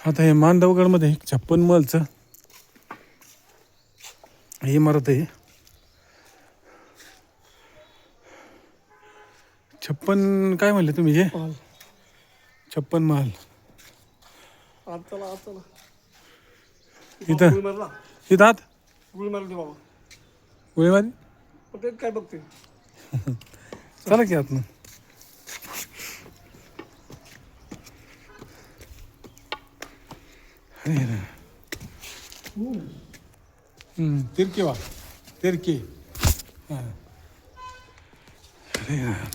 आता हे मांडवगडमध्ये 56 महलचं इमारत आहे. 56 काय म्हणले तुम्ही हे? 56 महल इथं इथं आत गोळीबारी काय बघते चला की आत मग. तिरकी वा तिरकी हां. अरे यार.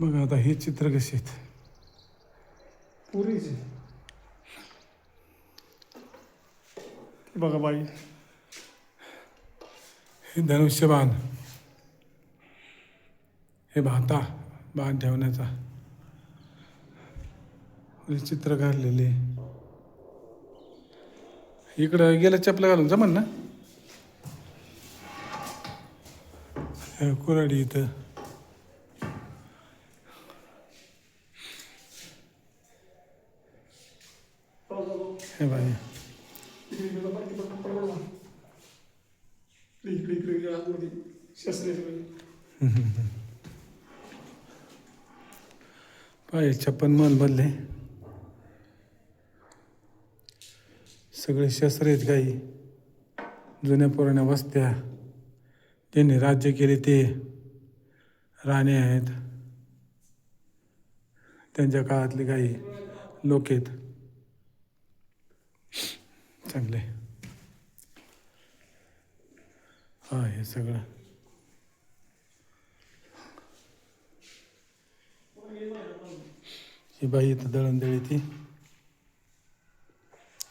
बघा आता हे चित्र कसे आहेत. पुरीचे बघा बाई, हे धनुष्यबाण, हे भाता बाण ठेवण्याचा हे चित्र काढलेले. इकडं गेलं चपला घालून जमन ना. कुऱ्हाडी इथं हे बाई पाय 56 महल बनले. सगळे शस्त्र आहेत काही जुन्या पुराण्या वस्त्या ज्यांनी राज्य केले ते राणे आहेत. त्यांच्या काळातले काही लोक आहेत चांगले. हा हे सगळं ही बाई इथं दळणदळी ती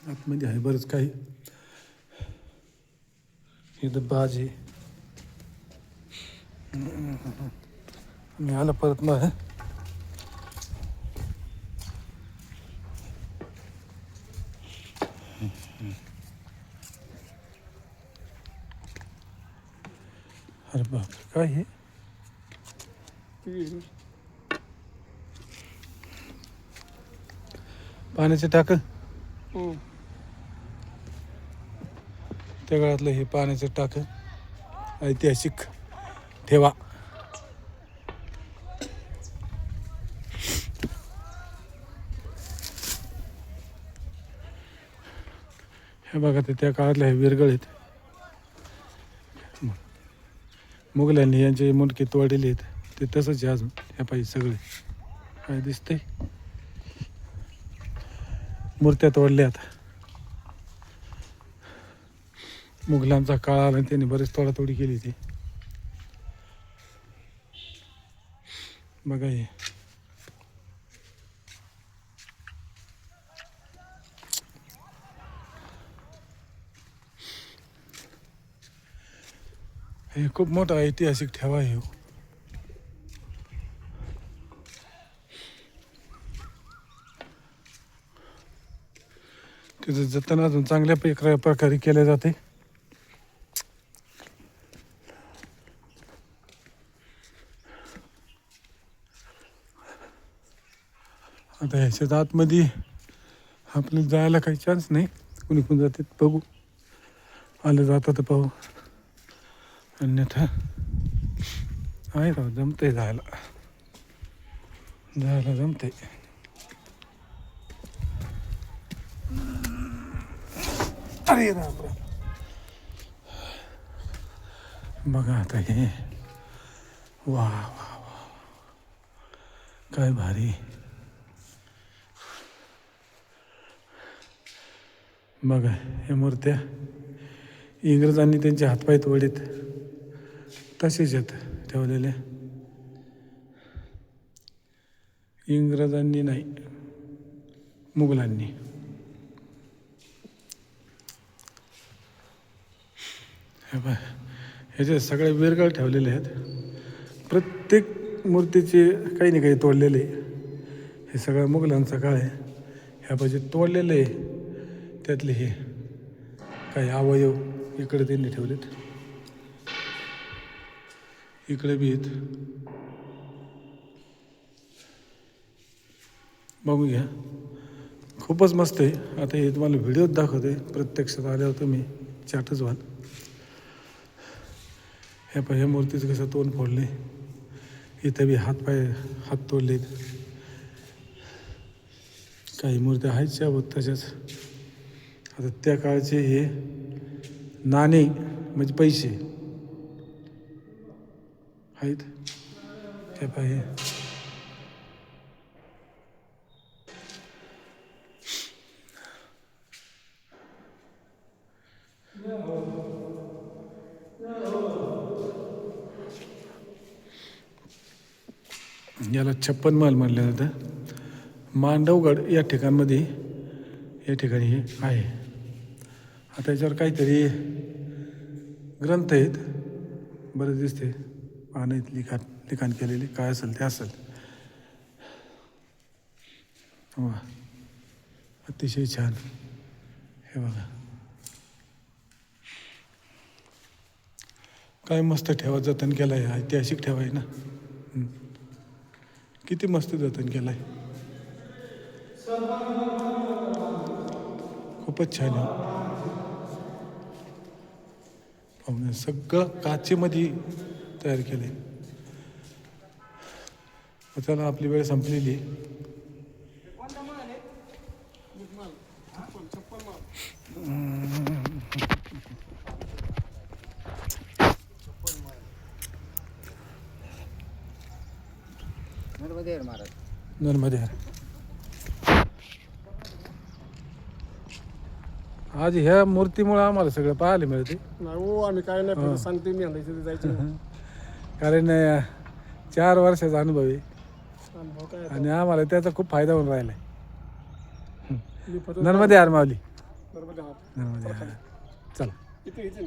आतमध्ये आहे बरंच काही. इथं बाज आहे. मी आलं परत मग अरे बाप काय हे पाण्याचे टाक. त्या काळातलं हे पाण्याचं टाक ऐतिहासिक ठेवा. हे बघा ते त्या काळातले हे विरगळ आहेत. मुघलांनी यांचे मुंडके तोडलेले आहेत ते तसंच आहे अजून. ह्या पाहिजे सगळे काय दिसतंय. मूर्त्या तोडल्यात. मुघलांचा काळ आला आणि त्यांनी बरेच तोडातोडी केली ती. बघा हे खूप मोठा ऐतिहासिक ठेवा आहे. त्याचं जतन अजून चांगल्या प्रकारे केले जाते. आता ह्याच्यात आतमध्ये आपल्याला जायला काही चान्स नाही. कुणी कोण जाते बघू. आलं जातं तर पाहू. अन्यथा आहे राव जमतंय जायला जमतंय. अरे राम राम. बघा आता हे वा वा वा काय भारी. बघा ह्या मूर्त्या इंग्रजांनी त्यांचे हातपाय तोडीत तसेच आहेत ठेवलेले. इंग्रजांनी नाही मुघलांनी. हे बघ ह्याचे सगळे विरगळ ठेवलेले आहेत. प्रत्येक मूर्तीचे काही ना काही तोडलेले. हे सगळं मुघलांचा काळ आहे. ह्या पाहिजे तोडलेले त्यातले हे काही अवयव इकडे त्यांनी ठेवलेत. इकडे बी आहेत. बघू घ्या, खूपच मस्त आहे. आता हे तुम्हाला व्हिडिओत दाखवते, प्रत्यक्षात आल्यावर तुम्ही चाटच व्हाल. हे मूर्तीचं कसं तोंड फोडले, इथं बी हात तोडलेत. काही मूर्त्या आहेत शाबूत तशाच. आता त्या काळचे हे नाणे म्हणजे पैसे आहेत. ते पाहिजे याला 56 महल म्हणलं जातं. मांडवगड या ठिकाणी हे आहे. आता याच्यावर काहीतरी ग्रंथ आहेत, बरेच दिसते पाण्यात लिखाण केलेले. काय असेल ते असेल. वा, अतिशय छान. हे बघा काय मस्त ठेवा जतन केलं आहे. ऐतिहासिक ठेवा आहे ना. किती मस्त जतन केलं आहे. खूपच छान आहे. सगळं काचेमध्ये तयार केलं आहे. चला, आपली वेळ संपलेली. नर्मदे. आज ह्या मूर्तीमुळे आम्हाला सगळं पाहायला मिळते. नाही हो, आम्ही काय नाही फक्त सांगते मी आणायचं जायचं. कारण 4 वर्षाचा अनुभव आहे अनुभव काय आणि आम्हाला त्याचा खूप फायदा होऊन राहिला आहे. मी फक्त नर्मदे यार माऊली. बरोबर नर्मदे. चला. इथे